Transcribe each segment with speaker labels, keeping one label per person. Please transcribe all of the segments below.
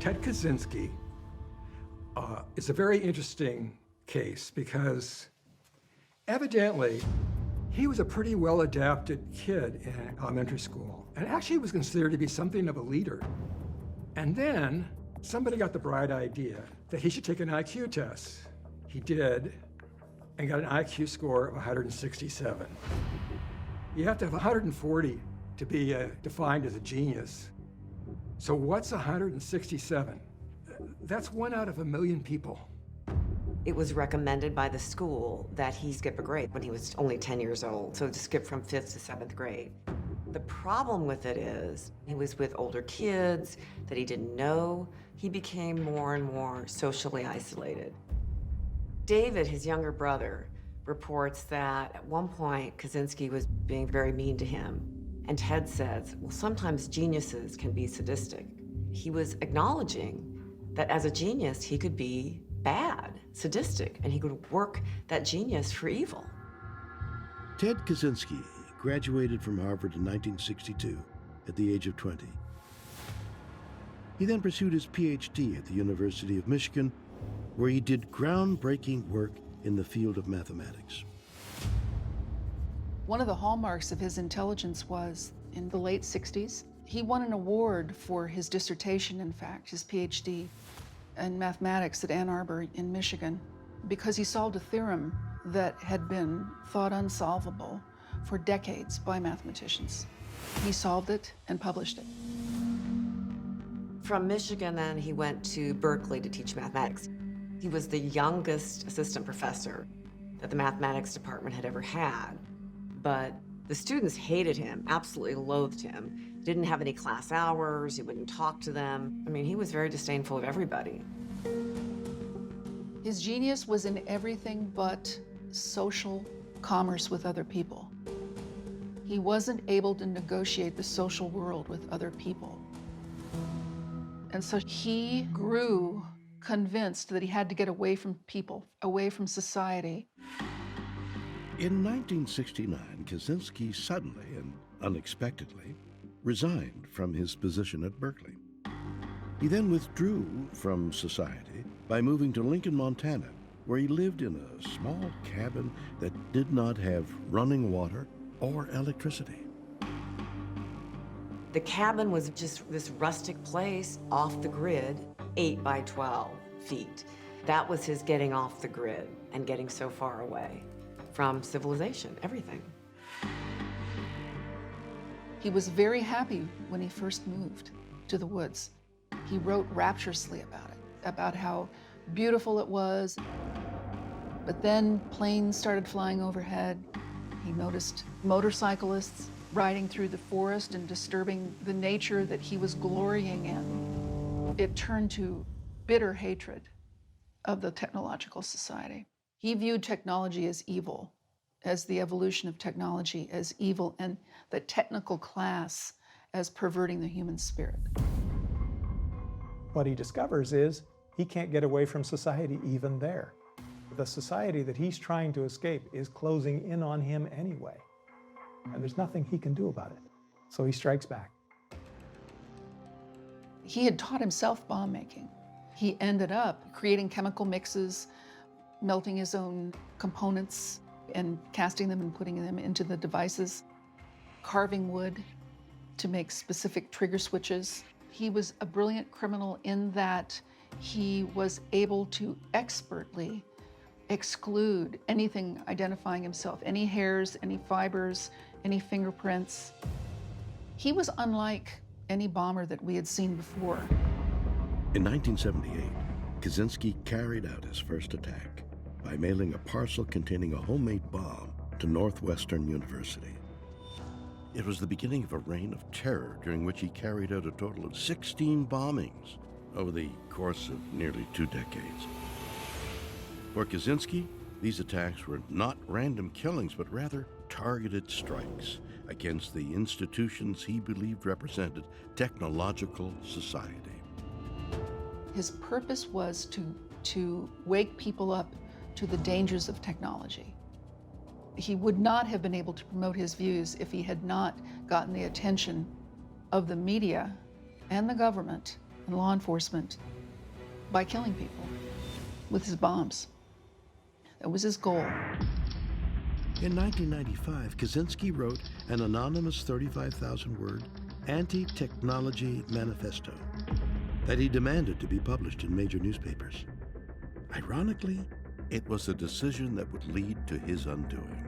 Speaker 1: Ted Kaczynski is a very interesting case because evidently he was a pretty well-adapted kid in elementary school and actually was considered to be something of a leader. And then somebody got the bright idea that he should take an IQ test. He did and got an IQ score of 167. You have to have 140 to be defined as a genius. So what's 167? That's 1 out of a million people.
Speaker 2: It was recommended by the school that he skip a grade when he was only 10 years old, so to skip from 5th to 7th grade. The problem with it is he was with older kids that he didn't know. He became more and more socially isolated. David, his younger brother, reports that at one point Kaczynski was being very mean to him. And Ted says, well, sometimes geniuses can be sadistic. He was acknowledging that as a genius, he could be bad, sadistic, and he could work that genius for evil.
Speaker 3: Ted Kaczynski graduated from Harvard in 1962 at the age of 20. He then pursued his PhD at the University of Michigan, where he did groundbreaking work in the field of mathematics.
Speaker 4: One of the hallmarks of his intelligence was, in the late 60s, he won an award for his dissertation, in fact, his PhD in mathematics at Ann Arbor in Michigan, because he solved a theorem that had been thought unsolvable for decades by mathematicians. He solved it and published it.
Speaker 2: From Michigan, then, he went to Berkeley to teach mathematics. He was the youngest assistant professor that the mathematics department had ever had, but the students hated him, absolutely loathed him. Didn't have any class hours, he wouldn't talk to them. I mean, he was very disdainful of everybody.
Speaker 4: His genius was in everything but social commerce with other people. He wasn't able to negotiate the social world with other people. And so he grew convinced that he had to get away from people, away from society.
Speaker 3: In 1969, Kaczynski suddenly and unexpectedly resigned from his position at Berkeley. He then withdrew from society by moving to Lincoln, Montana, where he lived in a small cabin that did not have running water or electricity.
Speaker 2: The cabin was just this rustic place off the grid, 8 by 12 feet. That was his getting off the grid and getting so far away from civilization, everything.
Speaker 4: He was very happy when he first moved to the woods. He wrote rapturously about it, about how beautiful it was. But then planes started flying overhead. He noticed motorcyclists riding through the forest and disturbing the nature that he was glorying in. It turned to bitter hatred of the technological society. He viewed technology as evil, as the evolution of technology as evil, and the technical class as perverting the human spirit.
Speaker 5: What he discovers is he can't get away from society even there. The society that he's trying to escape is closing in on him anyway, and there's nothing he can do about it. So he strikes back.
Speaker 4: He had taught himself bomb making. He ended up creating chemical mixes, melting his own components and casting them and putting them into the devices, carving wood to make specific trigger switches. He was a brilliant criminal in that he was able to expertly exclude anything identifying himself, any hairs, any fibers, any fingerprints. He was unlike any bomber that we had seen before.
Speaker 3: In 1978, Kaczynski carried out his first attack by mailing a parcel containing a homemade bomb to Northwestern University. It was the beginning of a reign of terror during which he carried out a total of 16 bombings over the course of nearly 2 decades. For Kaczynski, these attacks were not random killings, but rather targeted strikes against the institutions he believed represented technological society.
Speaker 4: His purpose was to wake people up to the dangers of technology. He would not have been able to promote his views if he had not gotten the attention of the media and the government law enforcement by killing people with his bombs. That was his goal.
Speaker 3: In 1995, Kaczynski wrote an anonymous 35,000-word anti-technology manifesto that he demanded to be published in major newspapers. Ironically, it was a decision that would lead to his undoing.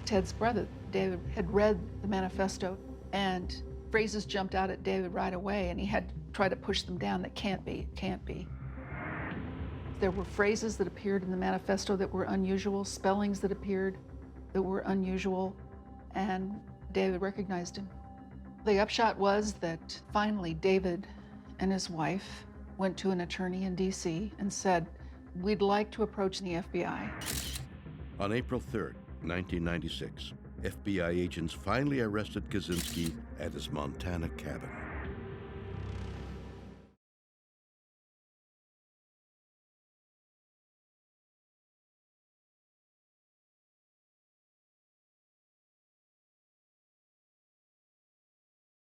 Speaker 4: Ted's brother, David, had read the manifesto, and phrases jumped out at David right away, and he had to try to push them down. That can't be, it can't be. There were phrases that appeared in the manifesto that were unusual, spellings that appeared that were unusual, and David recognized him. The upshot was that finally David and his wife went to an attorney in DC and said, "We'd like to approach the FBI."
Speaker 3: On April 3rd, 1996, FBI agents finally arrested Kaczynski at his Montana cabin.